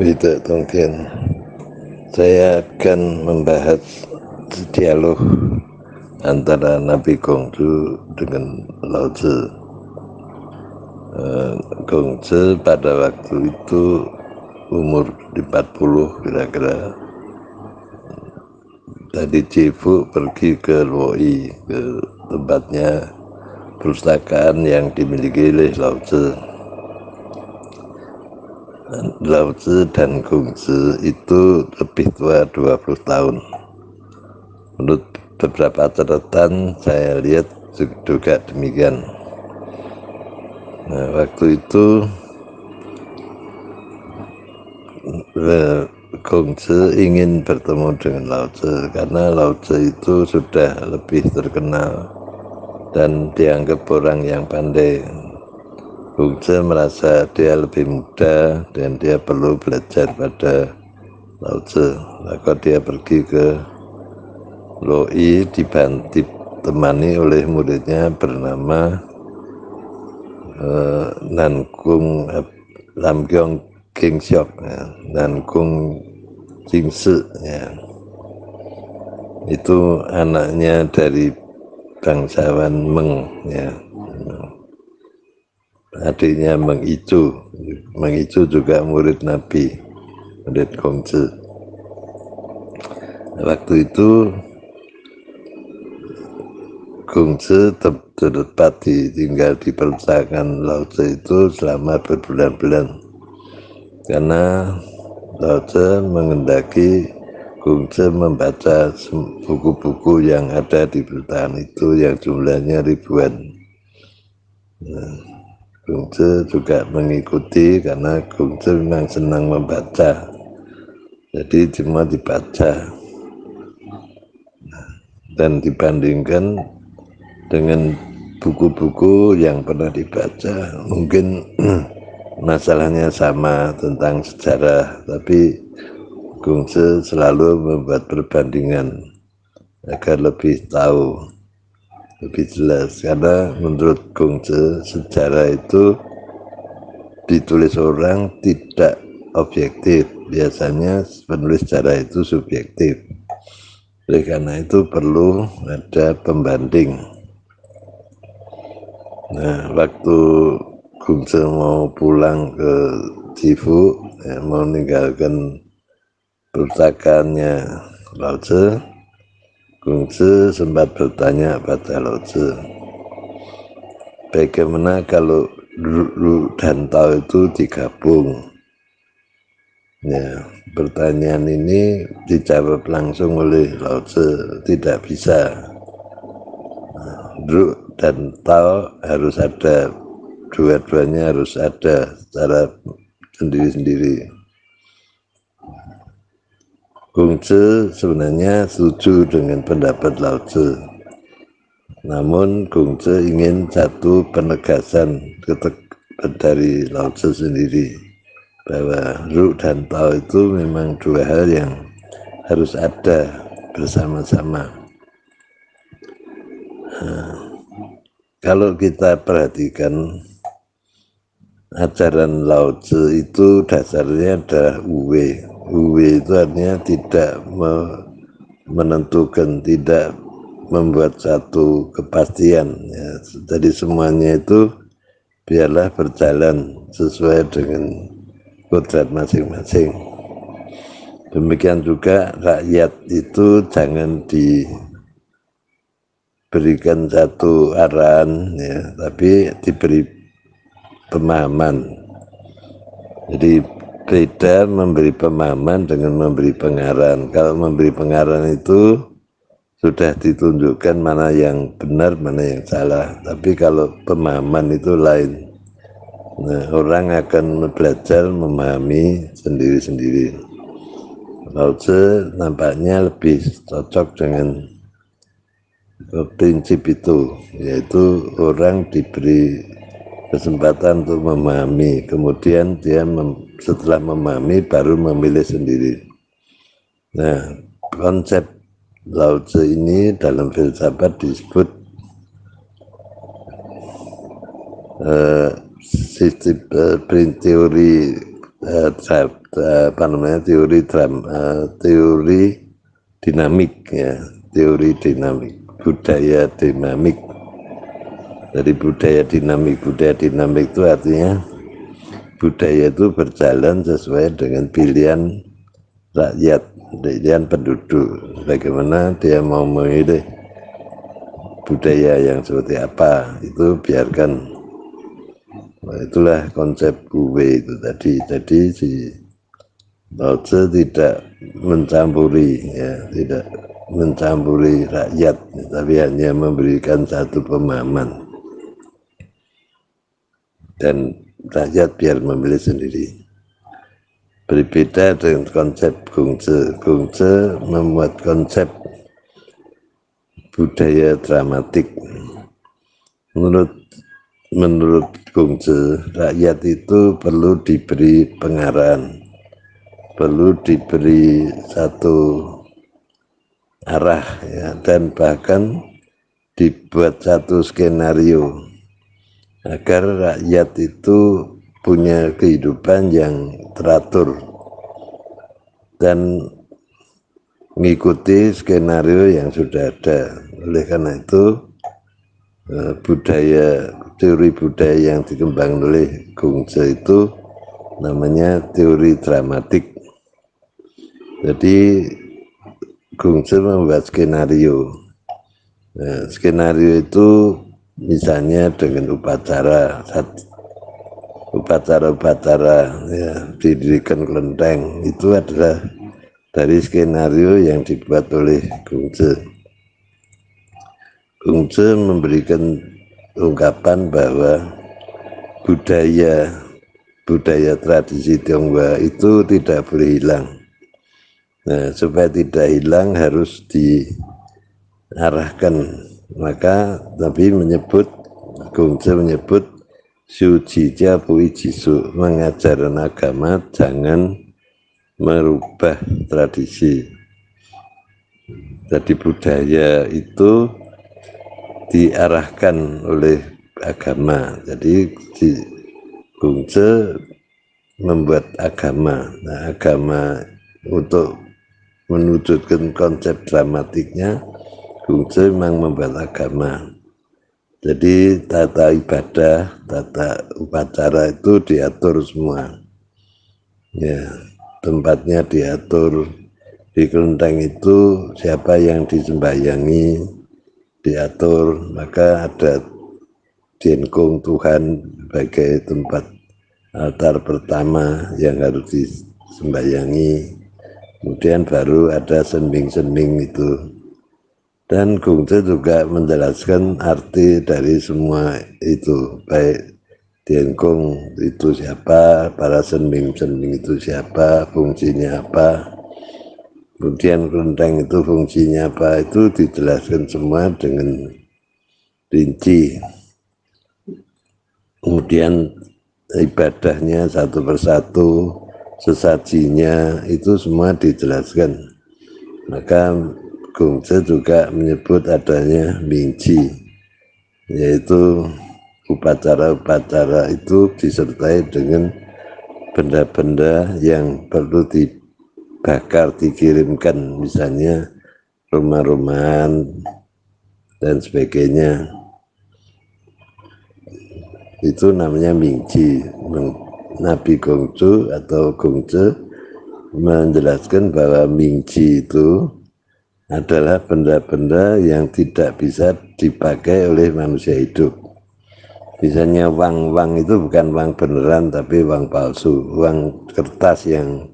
Wida Tongkian. Saya akan membahas dialog antara Nabi Gongsu dengan Lao Tzu. Gongsu pada waktu itu umur 40 kira-kira. Dari Cifu pergi ke Luoyi, ke tempatnya perpustakaan yang dimiliki oleh Lao Tzu. Lao Tzu dan Gongsu itu lebih tua 20 tahun. Menurut beberapa catatan saya lihat juga demikian. Nah, waktu itu Gongsu ingin bertemu dengan Lao Tzu karena Lao Tzu itu sudah lebih terkenal dan dianggap orang yang pandai. Gongsu merasa dia lebih muda dan dia perlu belajar pada Lao Tzu. Maka dia pergi ke Luoyi ditemani oleh muridnya bernama Nankung Lamgyong Kingsyok, ya, Nankung Jingse, ya. Itu anaknya dari bangsawan Meng, ya. Adiknya Meng Icu. Meng Icu juga murid Nabi, murid Gongsu. Waktu itu Gongsu tempat tinggal di perpustakaan Lao Tzu itu selama berbulan-bulan karena Lao Tzu mengendaki Gongsu membaca buku-buku yang ada di perpustakaan itu yang jumlahnya ribuan. Gongsu juga mengikuti karena Gongsu memang senang membaca, jadi cuma dibaca dan dibandingkan dengan buku-buku yang pernah dibaca mungkin masalahnya sama tentang sejarah, tapi Gongsu selalu membuat perbandingan agar lebih tahu, lebih jelas. Karena menurut Gongsu sejarah itu ditulis orang tidak objektif, biasanya penulis sejarah itu subjektif. Oleh karena itu perlu ada pembanding. Nah, waktu Gongsu mau pulang ke Cifu, ya, mau meninggalkan perpustakaannya Lao Tzu, Gongsu sempat bertanya pada Lao Tzu, bagaimana kalau Ru dan Tao itu digabung? Ya, pertanyaan ini dijawab langsung oleh Lao Tzu, tidak bisa. Ru dan Tao harus ada, dua-duanya harus ada secara sendiri-sendiri. Gongsu sebenarnya setuju dengan pendapat Lao Tzu, namun Gongsu ingin satu penegasan dari Lao Tzu sendiri bahwa Ru dan Tao itu memang dua hal yang harus ada bersama-sama. Kalau kita perhatikan ajaran Lao Tzu itu dasarnya adalah Wu-wei. Wu-wei itu artinya tidak menentukan, tidak membuat satu kepastian, ya. Jadi semuanya itu biarlah berjalan sesuai dengan kodrat masing-masing. Demikian juga rakyat itu jangan diberikan satu arahan, ya, tapi diberi pemahaman. Jadi beda memberi pemahaman dengan memberi pengarahan. Kalau memberi pengarahan itu sudah ditunjukkan mana yang benar, mana yang salah. Tapi kalau pemahaman itu lain. Nah, orang akan belajar memahami sendiri-sendiri. Lao Tzu nampaknya lebih cocok dengan prinsip itu, yaitu orang diberi kesempatan untuk memahami, kemudian dia setelah memahami baru memilih sendiri. Nah, konsep Lao Tzu ini dalam filsafat disebut sistem teori teori dinamik ya, teori dinamik, budaya dinamik. Dari budaya dinamik itu artinya budaya itu berjalan sesuai dengan pilihan rakyat, pilihan penduduk, bagaimana dia mau memilih budaya yang seperti apa, itu biarkan. Nah, itulah konsep kuwe itu tadi. Jadi si Lao Tzu tidak mencampuri ya, tidak mencampuri rakyat, tapi hanya memberikan satu pemahaman dan rakyat biar memilih sendiri. Berbeda dengan konsep Gongce. Gongce membuat konsep budaya dramatik. Menurut Gongce, rakyat itu perlu diberi pengarahan, perlu diberi satu arah ya, dan bahkan dibuat satu skenario agar rakyat itu punya kehidupan yang teratur dan mengikuti skenario yang sudah ada. Oleh karena itu teori budaya yang dikembangkan oleh Gongce itu namanya teori dramatik. Jadi Gongce membuat skenario. Nah, skenario itu misalnya dengan upacara ya, didirikan kelenteng, itu adalah dari skenario yang dibuat oleh Gongce. Gongce memberikan ungkapan bahwa budaya tradisi Tionghoa itu tidak boleh hilang. Nah, supaya tidak hilang harus diarahkan. Maka Nabi Gongce menyebut Shujicha Pui Jisu, mengajarkan agama jangan merubah tradisi. Jadi budaya itu diarahkan oleh agama. Jadi Gongce membuat agama. Nah, agama untuk menwujudkan konsep dramatiknya, Gongce memang membuat agama. Jadi tata ibadah, tata upacara itu diatur semua. Ya, tempatnya diatur. Di kelenteng itu siapa yang disembahyangi diatur, maka ada Dinkung Tuhan sebagai tempat altar pertama yang harus disembahyangi. Kemudian baru ada senbing-senbing itu. Dan Gongce juga menjelaskan arti dari semua itu, baik Dinkung itu siapa, para senbing-senbing itu siapa, fungsinya apa, kemudian kelenteng itu fungsinya apa, itu dijelaskan semua dengan rinci. Kemudian ibadahnya satu persatu, sesajinya itu semua dijelaskan. Maka Gongce juga menyebut adanya Mingji, yaitu upacara-upacara itu disertai dengan benda-benda yang perlu dibakar, dikirimkan, misalnya rumah-rumahan dan sebagainya. Itu namanya Mingji. Nabi Gongce atau Gongce menjelaskan bahwa Mingji itu adalah benda-benda yang tidak bisa dipakai oleh manusia hidup. Misalnya uang itu bukan uang beneran tapi uang palsu, uang kertas yang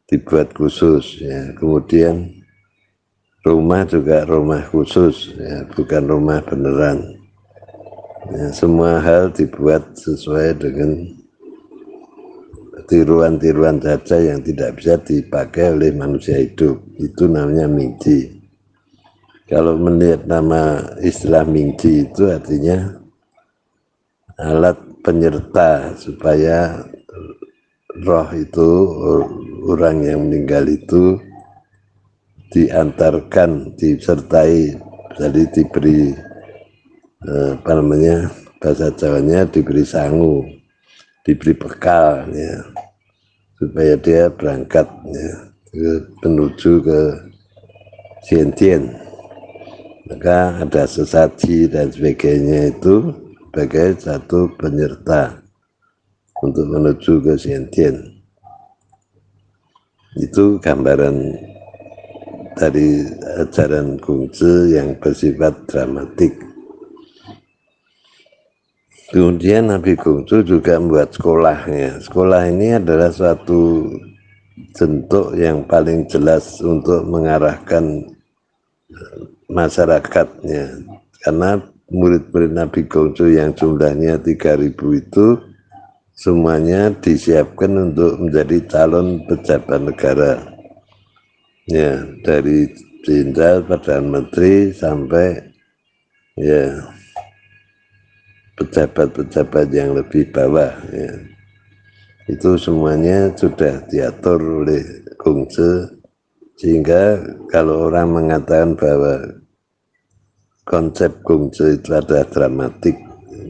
dibuat khusus ya. Kemudian rumah juga rumah khusus ya, bukan rumah beneran ya. Semua hal dibuat sesuai dengan tiruan-tiruan saja yang tidak bisa dipakai oleh manusia hidup. Itu namanya Mingji. Kalau melihat nama istilah Mingji itu artinya alat penyerta supaya roh itu, orang yang meninggal itu diantarkan, disertai, jadi diberi apa namanya, bahasa Jawanya diberi sangu, diberi bekal ya. supaya dia berangkat ya, menuju ke Xiantien. Maka ada sesaji dan sebagainya itu sebagai satu penyerta untuk menuju ke Xiantien. Itu gambaran dari ajaran Kungzi yang bersifat dramatik. Kemudian Nabi Kungzi juga membuat sekolahnya. Sekolah ini adalah suatu bentuk yang paling jelas untuk mengarahkan masyarakatnya, karena murid-murid Nabi Kungzi yang jumlahnya 3.000 itu semuanya disiapkan untuk menjadi calon pejabat negara ya, dari jenderal, perdana menteri sampai ya pejabat-pejabat yang lebih bawah ya. Itu semuanya sudah diatur oleh Kungzi, sehingga kalau orang mengatakan bahwa konsep Kungzi itu adalah dramatik,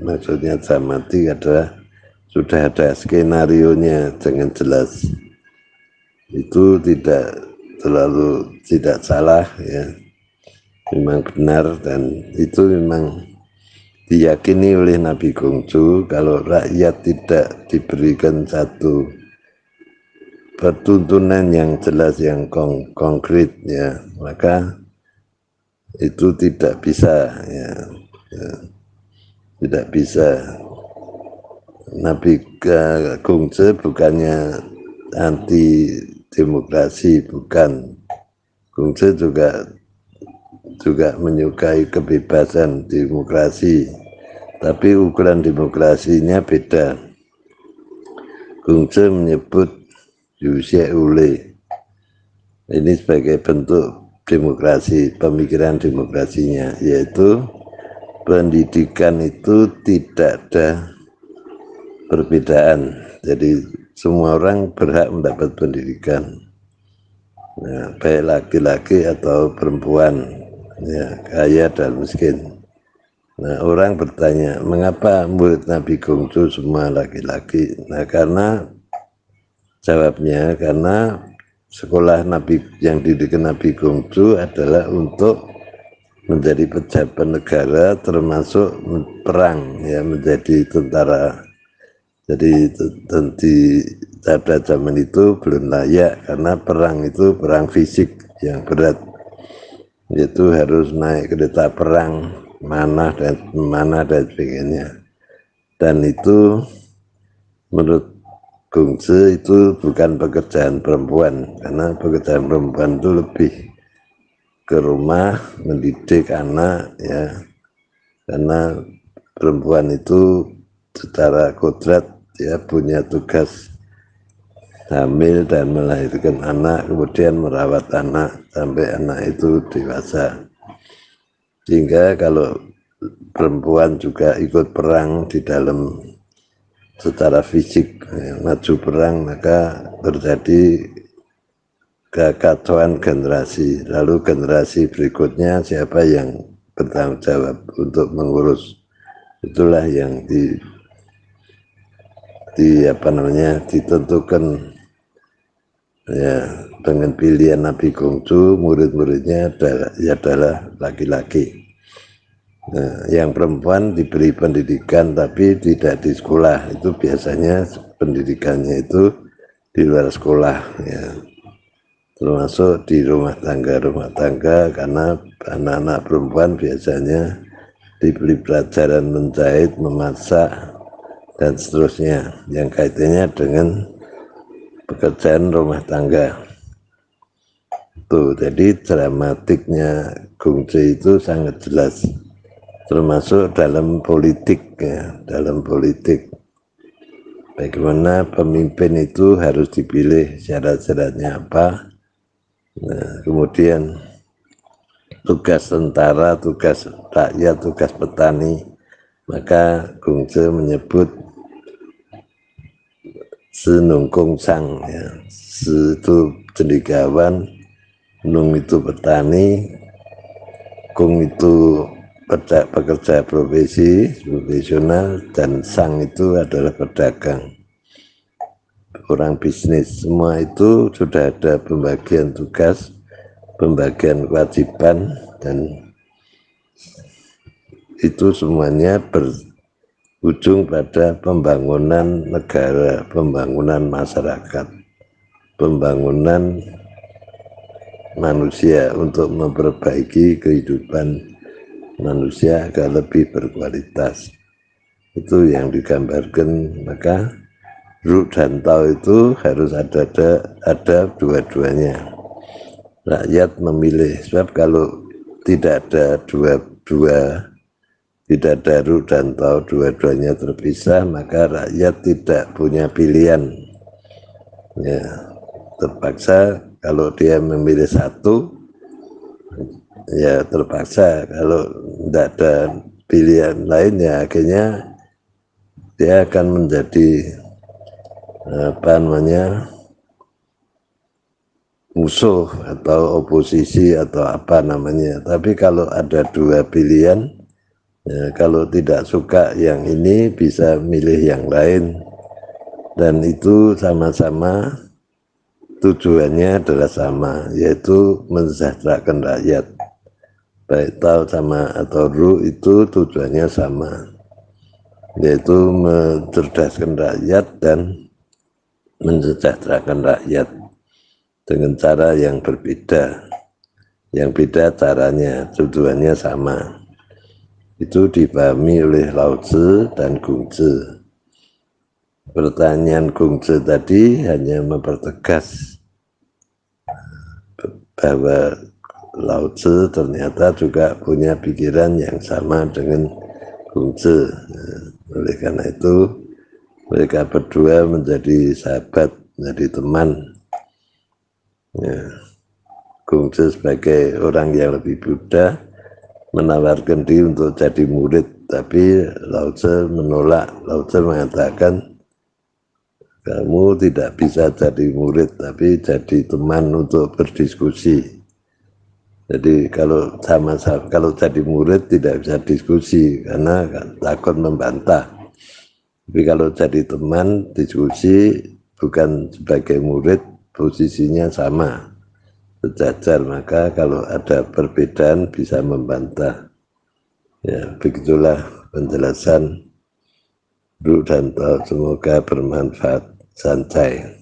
maksudnya dramatik adalah sudah ada skenario-nya dengan jelas, itu tidak salah ya, memang benar, dan itu memang diyakini oleh Nabi Kungzi. Kalau rakyat tidak diberikan satu pertuntunan yang jelas, yang konkret ya, maka itu tidak bisa ya, tidak bisa. Nabi Kungzi bukannya anti demokrasi, bukan. Kungzi juga menyukai kebebasan demokrasi, tapi ukuran demokrasinya beda. Kungzi menyebut Yusye Ule ini sebagai bentuk demokrasi, pemikiran demokrasinya, yaitu pendidikan itu tidak ada perbedaan, jadi semua orang berhak mendapat pendidikan, nah, baik laki-laki atau perempuan ya, kaya dan miskin. Nah, orang bertanya, mengapa murid Nabi Kungzi semua laki-laki? Nah, jawabnya karena sekolah Nabi yang dididik Nabi Kungzi adalah untuk menjadi pejabat negara, termasuk perang ya, menjadi tentara. Jadi pada zaman itu belum layak, karena perang itu perang fisik yang berat, itu harus naik kereta perang, mana dan sebagainya. Dan itu menurut Kungzi itu bukan pekerjaan perempuan, karena pekerjaan perempuan itu lebih ke rumah mendidik anak ya, karena perempuan itu secara kodrat ya punya tugas hamil dan melahirkan anak, kemudian merawat anak sampai anak itu dewasa. Sehingga kalau perempuan juga ikut perang di dalam secara fisik ya, maju perang, maka terjadi kekacauan generasi. Lalu generasi berikutnya siapa yang bertanggung jawab untuk mengurus? Itulah yang ditentukan ya, dengan pilihan Nabi Kungzi, murid-muridnya adalah laki-laki. Nah, yang perempuan diberi pendidikan tapi tidak di sekolah, itu biasanya pendidikannya itu di luar sekolah ya, termasuk di rumah tangga, karena anak-anak perempuan biasanya diberi pelajaran menjahit, memasak, dan seterusnya yang kaitannya dengan pekerjaan rumah tangga. Tuh, jadi dramatiknya Kungzi itu sangat jelas, termasuk dalam politik ya, dalam politik bagaimana pemimpin itu harus dipilih, syarat-syaratnya apa. Nah, kemudian tugas tentara, tugas rakyat, tugas petani, maka Kungzi menyebut senungkung sang ya, itu cendekiawan, nung itu petani, kung itu pekerja profesional, dan sang itu adalah pedagang. orang bisnis, semua itu sudah ada pembagian tugas, pembagian kewajiban, dan itu semuanya berujung pada pembangunan negara, pembangunan masyarakat, pembangunan manusia untuk memperbaiki kehidupan manusia agar lebih berkualitas. Itu yang digambarkan. Maka Ru dan Tao itu harus ada dua-duanya. Rakyat memilih, sebab kalau tidak ada tidak ada Ru dan Tao, dua-duanya terpisah, maka rakyat tidak punya pilihan. Ya, terpaksa kalau dia memilih satu, ya terpaksa. Kalau tidak ada pilihan lain, ya akhirnya dia akan menjadi musuh atau oposisi atau apa namanya. Tapi kalau ada dua pilihan, ya, kalau tidak suka yang ini bisa milih yang lain, dan itu sama-sama tujuannya adalah sama, yaitu mensejahterakan rakyat. Baik Tao sama atau Ru itu tujuannya sama, yaitu mencerdaskan rakyat dan mensejahterakan rakyat dengan cara yang berbeda. Yang beda caranya, tujuannya sama. Itu dipahami oleh Lao Tzu dan Gung Tzu. Pertanyaan Gung Tzu tadi hanya mempertegas bahwa Lao Tzu ternyata juga punya pikiran yang sama dengan Gung Tzu. Oleh karena itu mereka berdua menjadi sahabat, menjadi teman. Ya. Gung Tzu sebagai orang yang lebih Buddha menawarkan diri untuk jadi murid, tapi Lao Tzu menolak. Lao Tzu mengatakan, kamu tidak bisa jadi murid, tapi jadi teman untuk berdiskusi. Jadi kalau kalau jadi murid tidak bisa diskusi karena takut membantah. Tapi kalau jadi teman diskusi, bukan sebagai murid, posisinya sama, sejajar, maka kalau ada perbedaan bisa membantah. Ya, begitulah penjelasan Ru dan Tao, semoga bermanfaat. Santai.